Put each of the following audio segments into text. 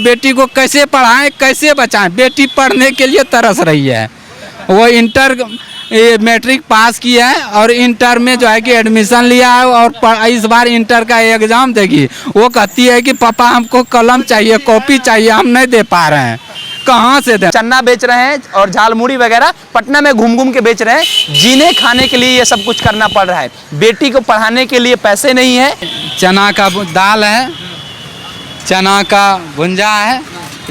बेटी को कैसे पढ़ाएं, कैसे बचाएं। बेटी पढ़ने के लिए तरस रही है। वो इंटर मैट्रिक पास किया है और इंटर में जो है कि एडमिशन लिया है और इस बार इंटर का एग्ज़ाम देगी। वो कहती है कि पापा हमको कलम चाहिए, कॉपी चाहिए, हम नहीं दे पा रहे हैं, कहाँ से दें। चन्ना बेच रहे हैं और झालमुड़ी वगैरह पटना में घूम घूम के बेच रहे हैं। जीने खाने के लिए ये सब कुछ करना पड़ रहा है। बेटी को पढ़ाने के लिए पैसे नहीं है। चना का दाल है, चना का भुंजा है,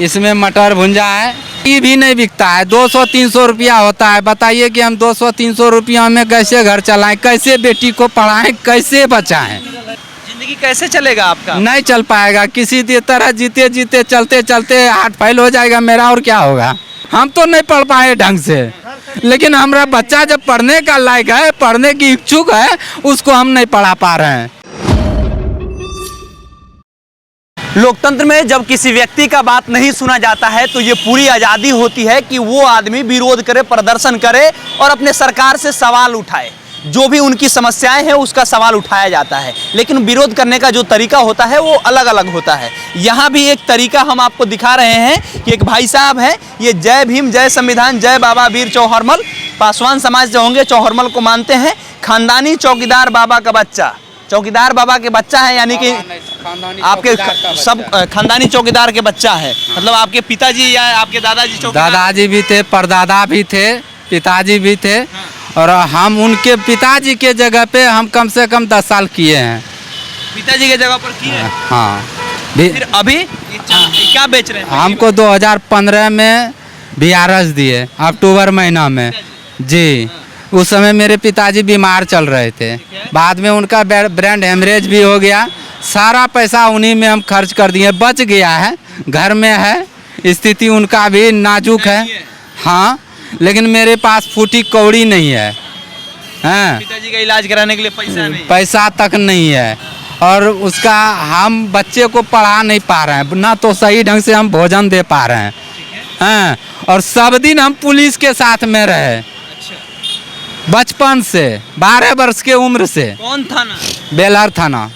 इसमें मटर भुंजा है। ये भी नहीं बिकता है, 200-300 रुपया होता है। बताइए कि हम 200-300 रुपया में कैसे घर चलाएं, कैसे बेटी को पढ़ाएं, कैसे बचाएं। जिंदगी कैसे चलेगा आपका? नहीं चल पाएगा। किसी तरह जीते जीते चलते चलते हार्ट फेल हो जाएगा मेरा, और क्या होगा। हम तो नहीं पढ़ पाए ढंग से, लेकिन हमारा बच्चा जब पढ़ने का लायक है, पढ़ने की इच्छुक है, उसको हम नहीं पढ़ा पा रहे हैं। लोकतंत्र में जब किसी व्यक्ति का बात नहीं सुना जाता है तो ये पूरी आज़ादी होती है कि वो आदमी विरोध करे, प्रदर्शन करे और अपने सरकार से सवाल उठाए। जो भी उनकी समस्याएं हैं उसका सवाल उठाया जाता है, लेकिन विरोध करने का जो तरीका होता है वो अलग अलग होता है। यहाँ भी एक तरीका हम आपको दिखा रहे हैं कि एक भाई साहब हैं, ये जय भीम, जय संविधान, जय बाबा वीर चौहरमल, पासवान समाज जो होंगे चौहरमल को मानते हैं। खानदानी चौकीदार बाबा का बच्चा, चौकीदार बाबा के बच्चा है, यानी कि आपके सब खानदानी चौकीदार के बच्चा है। मतलब आपके पिताजी या आपके दादाजी चौकीदार? दादाजी भी थे, परदादा भी थे, पिताजी भी थे। और हम उनके पिताजी के जगह पे हम कम से कम 10 साल किए हैं। पिताजी के जगह पर किए हैं? हाँ। फिर अभी क्या बेच रहे हैं? हमको 2015 में VRS दिए, अक्टूबर महीना में जी। उस समय मेरे पिताजी बीमार चल रहे थे, बाद में उनका ब्रेन हेमरेज भी हो गया। सारा पैसा उन्हीं में हम खर्च कर दिए। बच गया है, घर में है, स्थिति उनका भी नाजुक है। हाँ, लेकिन मेरे पास फूटी कौड़ी नहीं है। हाँ, पिताजी का इलाज कराने के लिए पैसा नहीं, पैसा तक नहीं है। और उसका हम बच्चे को पढ़ा नहीं पा रहे हैं, ना तो सही ढंग से हम भोजन दे पा रहे हैं। हाँ, और सब दिन हम पुलिस के साथ में रहे, बचपन से 12 वर्ष के उम्र से। कौन थाना? बेलहर थाना।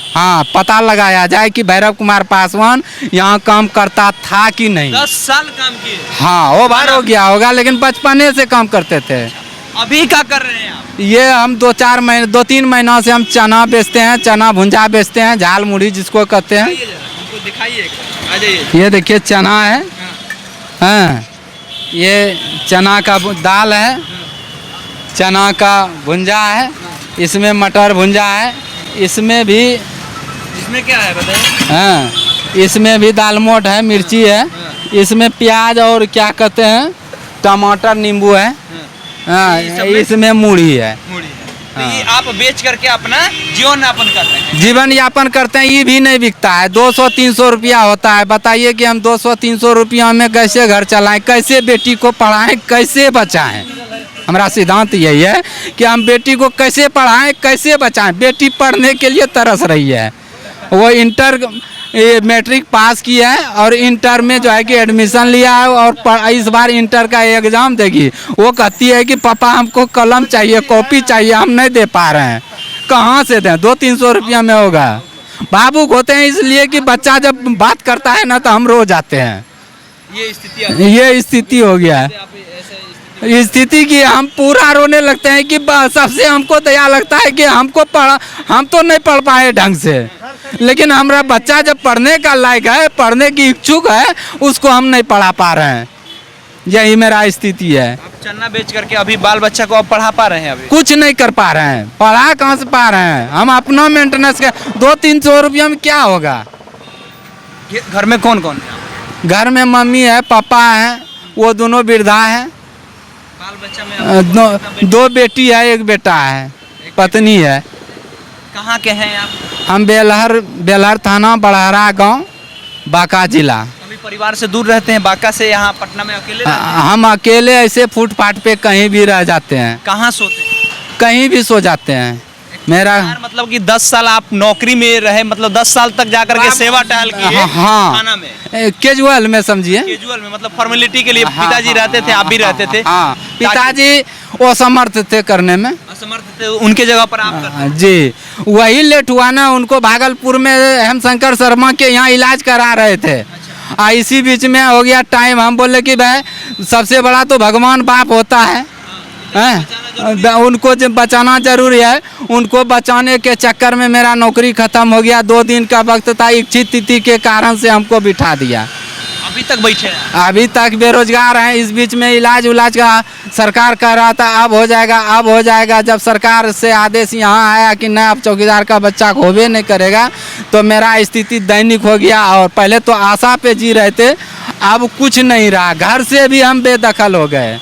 हाँ, पता लगाया जाए कि भैरव कुमार पासवान यहाँ काम करता था कि नहीं। 10 साल काम किए? हाँ, वो बार हो गया होगा, लेकिन बचपने से काम करते थे। अभी क्या कर रहे हैं आप? ये हम 2-3 महीना से हम चना बेचते हैं, चना भुंजा बेचते हैं, झाल मुड़ी जिसको कहते हैं। हमको दिखाइए, आ जाइए। ये देखिए चना है। हाँ, ये चना का दाल है, चना का भुंजा है, इसमें मटर भुंजा है, इसमें क्या है बताइए? हाँ, इसमें भी दाल मोट है, मिर्ची है, इसमें प्याज और क्या कहते हैं, टमाटर, नींबू है। हाँ, इसमें मूढ़ी है। तो ये आप बेच करके अपना जीवन यापन कर रहे हैं? जीवन यापन करते हैं। ये भी नहीं बिकता है, 200-300 रुपया होता है। बताइए कि हम 200-300 रुपया में कैसे घर चलाएं, कैसे बेटी को पढ़ाएं, कैसे बचाएं। हमारा सिद्धांत यही है कि हम बेटी को कैसे पढ़ाएं, कैसे बचाएं। बेटी पढ़ने के लिए तरस रही है। वो इंटर मैट्रिक पास किया है और इंटर में जो है कि एडमिशन लिया है और इस बार इंटर का एग्ज़ाम देगी। वो कहती है कि पापा हमको कलम चाहिए, कॉपी चाहिए, हम नहीं दे पा रहे हैं, कहाँ से दें। 200-300 रुपया में होगा। भावुक होते हैं इसलिए कि बच्चा जब बात करता है ना तो हम रो जाते हैं। ये स्थिति हो गया है, स्थिति की हम पूरा रोने लगते हैं कि सबसे हमको दया लगता है कि हम तो नहीं पढ़ पाए ढंग से, लेकिन हमारा बच्चा जब पढ़ने का लायक है, पढ़ने की इच्छुक है, उसको हम नहीं पढ़ा पा रहे हैं। यही मेरा स्थिति है। आप चन्ना बेच करके अभी बाल बच्चा को आप पढ़ा पा रहे हैं? अभी कुछ नहीं कर पा रहे हैं। पढ़ा कहाँ से पा रहे हैं? हम अपना मेंटेनेंस का 200-300 रुपया में क्या होगा। घर में कौन कौन है? घर में मम्मी है, पापा है, वो दोनों वृद्धा है। बाल बच्चा में 2 बेटी है, 1 बेटा है, पत्नी है। कहाँ के हैं आप? हम बेलहर थाना, बड़हरा गांव, बांका जिला। अभी परिवार से दूर रहते हैं? बांका से यहाँ पटना में अकेले रहते हैं? हम अकेले ऐसे फुटपाथ पे कहीं भी रह जाते हैं। कहाँ सोते हैं? कहीं भी सो जाते हैं। मेरा मतलब कि 10 साल आप नौकरी में रहे, मतलब 10 साल तक जाकर के सेवा टहल किए। हाँ, थाना में कैजुअल में समझिए, कैजुअल में, मतलब फॉर्मेलिटी के लिए। पिताजी रहते थे, आप भी रहते थे? हाँ, पिताजी असमर्थ थे करने में, असमर्थ थे, उनके जगह पर आप करते थे? जी। वही लेट हुआ ना, उनको भागलपुर में हेमशंकर शर्मा के यहाँ इलाज करा रहे थे। इसी बीच में हो गया टाइम, हम बोले कि भाई सबसे बड़ा तो भगवान बाप होता है, उनको जब बचाना जरूरी है। उनको बचाने के चक्कर में मेरा नौकरी ख़त्म हो गया। 2 दिन का वक्त था, इच्छित तिथि के कारण से हमको बिठा दिया। अभी तक बैठे हैं? अभी तक बेरोजगार हैं। इस बीच में इलाज उलाज का सरकार कह रहा था अब हो जाएगा, अब हो जाएगा। जब सरकार से आदेश यहाँ आया कि नहीं अब चौकीदार का बच्चा होबे नहीं करेगा, तो मेरा स्थिति दैनिक हो गया। और पहले तो आशा पे जी रहे थे, अब कुछ नहीं रहा। घर से भी हम बेदखल हो गए।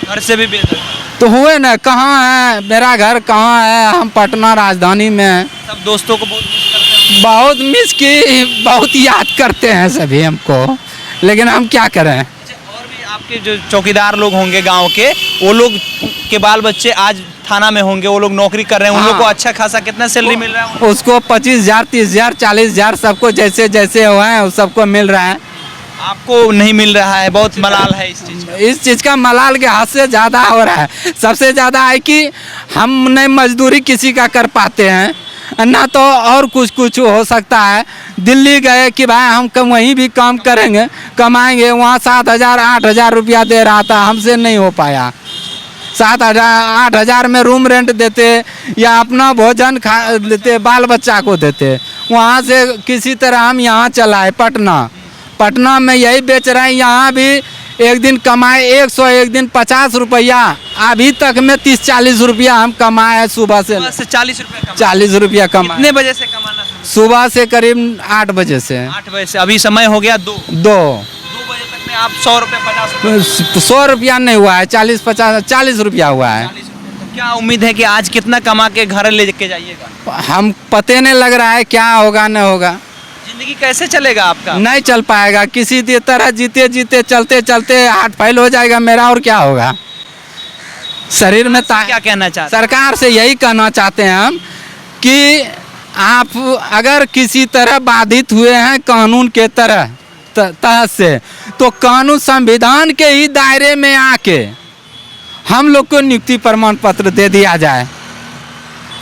घर से भी बेदखल तो हुए ना, कहाँ है मेरा घर, कहाँ है? हम पटना राजधानी में हैं। सब दोस्तों को बहुत मिस करते हैं? बहुत मिस की, बहुत याद करते हैं सभी हमको, लेकिन हम क्या करें। और भी आपके जो चौकीदार लोग होंगे गांव के, वो लोग के बाल बच्चे आज थाना में होंगे, वो लोग नौकरी कर रहे हैं, उन लोग को अच्छा खासा कितना सैलरी मिल रहा है? उसको 25,000, 30,000, 40,000 सबको जैसे जैसे हुए हैं सबको मिल रहा है। आपको नहीं मिल रहा है? बहुत मलाल है इस चीज़ का। इस चीज़ का मलाल के हद से ज़्यादा हो रहा है। सबसे ज़्यादा है कि हम नहीं मजदूरी किसी का कर पाते हैं ना, तो और कुछ हो सकता है। दिल्ली गए कि भाई हम वहीं भी काम करेंगे, कमाएंगे, वहाँ 7,000, 8,000 रुपया दे रहा था, हमसे नहीं हो पाया। 7,000, 8,000 में रूम रेंट देते या अपना भोजन खा देते, बाल बच्चा को देते। वहाँ से किसी तरह हम यहाँ चलाए पटना में यही बेच रहे हैं। यहाँ भी एक दिन कमाए 100, एक दिन 50 रुपया। अभी तक में 30-40 रुपया हम कमाए सुबह से 40 रुपये 40 रुपया कमाए। कितने बजे से कमाना शुरू? सुबह से करीब 8 बजे से। 8 बजे से अभी समय हो गया 2 बजे तक में आप 100 रुपये 50 रुपये? 100 रुपया नहीं हुआ है, 40 रुपया हुआ है। 40 रुपये। तो क्या उम्मीद है कि आज कितना कमा के घर ले के जाइएगा? हम पते नहीं लग रहा है क्या होगा नहीं होगा। जिंदगी कैसे चलेगा आपका? नहीं चल पाएगा। किसी तरह जीते जीते चलते चलते हार्ट फेल हो जाएगा मेरा, और क्या होगा। शरीर में क्या कहना चाहते हैं? सरकार से यही कहना चाहते हैं हम कि आप अगर किसी तरह बाधित हुए हैं कानून के तहत से, तो कानून संविधान के ही दायरे में आके हम लोग को नियुक्ति प्रमाण पत्र दे दिया जाए।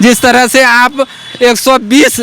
जिस तरह से आप 120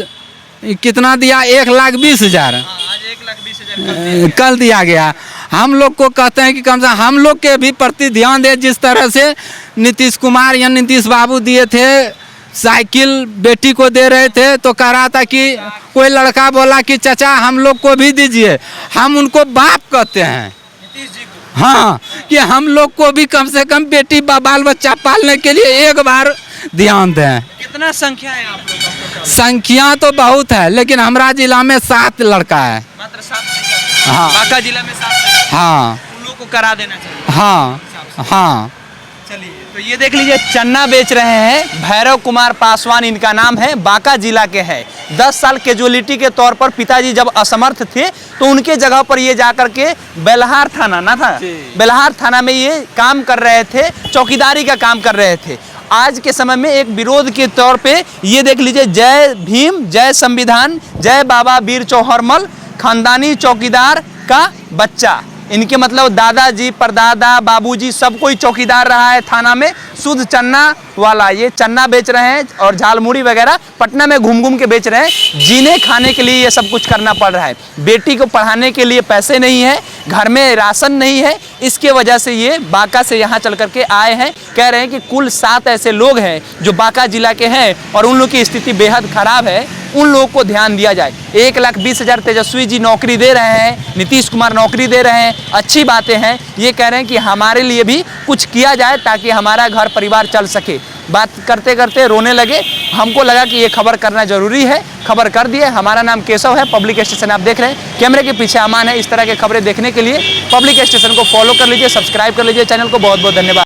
कितना दिया, 1,20,000 आज 1,20,000 कल दिया गया। हम लोग को कहते हैं कि कम से कम हम लोग के भी प्रति ध्यान दे। जिस तरह से नीतीश कुमार या नीतीश बाबू दिए थे, साइकिल बेटी को दे रहे थे, तो कह रहा था कि कोई लड़का बोला कि चाचा हम लोग को भी दीजिए। हम उनको बाप कहते हैं, नीतीश जी को। हाँ, कि हम लोग को भी कम से कम बेटी बाल बच्चा पालने के लिए एक बार ध्यान दें। कितना संख्या है आप लोगों का? संख्या तो बहुत है, लेकिन हमारा जिला में 7 लड़का है। मात्र 7? हाँ। बांका जिला में 7? हाँ। उन लोगों को करा देना चाहिए। हाँ। चलिए, तो ये देख लीजिए, चन्ना बेच रहे हैं भैरव कुमार पासवान, इनका नाम है, बांका जिला के हैं। 10 साल कैजुअलिटी के तौर पर पिताजी जब असमर्थ थे, तो उनके जगह पर ये जाकर के बेलहार थाना ना था, बेलहार थाना में ये काम कर रहे थे, चौकीदारी का काम कर रहे थे। आज के समय में एक विरोध के तौर पे ये देख लीजिए, जय भीम, जय संविधान, जय बाबा वीर चौहरमल, खानदानी चौकीदार का बच्चा। इनके मतलब दादाजी, परदादा, बाबूजी सब कोई चौकीदार रहा है थाना में। शुद्ध चन्ना वाला ये चन्ना बेच रहे हैं और झालमुड़ी वगैरह पटना में घूम घूम के बेच रहे हैं। जीने खाने के लिए ये सब कुछ करना पड़ रहा है। बेटी को पढ़ाने के लिए पैसे नहीं है, घर में राशन नहीं है, इसके वजह से ये बांका से यहाँ चल करके आए हैं। कह रहे हैं कि कुल 7 ऐसे लोग हैं जो बांका जिला के हैं और उन लोग की स्थिति बेहद खराब है, उन लोगों को ध्यान दिया जाए। 1,20,000 तेजस्वी जी नौकरी दे रहे हैं, नीतीश कुमार नौकरी दे रहे हैं, अच्छी बातें हैं। ये कह रहे हैं कि हमारे लिए भी कुछ किया जाए ताकि हमारा घर परिवार चल सके। बात करते करते रोने लगे। हमको लगा कि ये खबर करना जरूरी है, खबर कर दिए। हमारा नाम केशव है, पब्लिक स्टेशन आप देख रहे हैं, कैमरे के पीछे अमान है। इस तरह के खबरें देखने के लिए पब्लिक स्टेशन को फॉलो कर लीजिए, सब्सक्राइब कर लीजिए चैनल को। बहुत बहुत धन्यवाद।